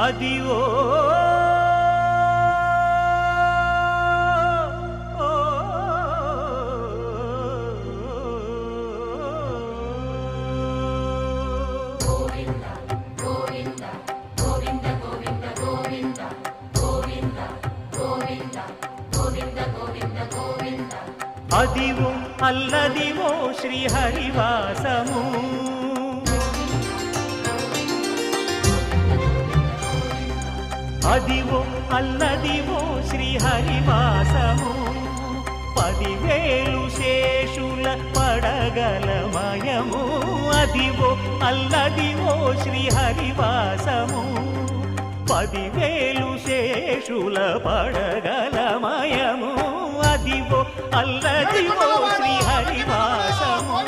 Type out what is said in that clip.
Adivo Adivo Alladivo శ్రీహరివాసము Adivo Alladivo శ్రీహరివాసము 10,000 శేషుల పడగలమయము Adivo Alladivo శ్రీహరివాసము 10,000 శేషుల పడగలమయము Adivo Alladivo శ్రీహరివాసము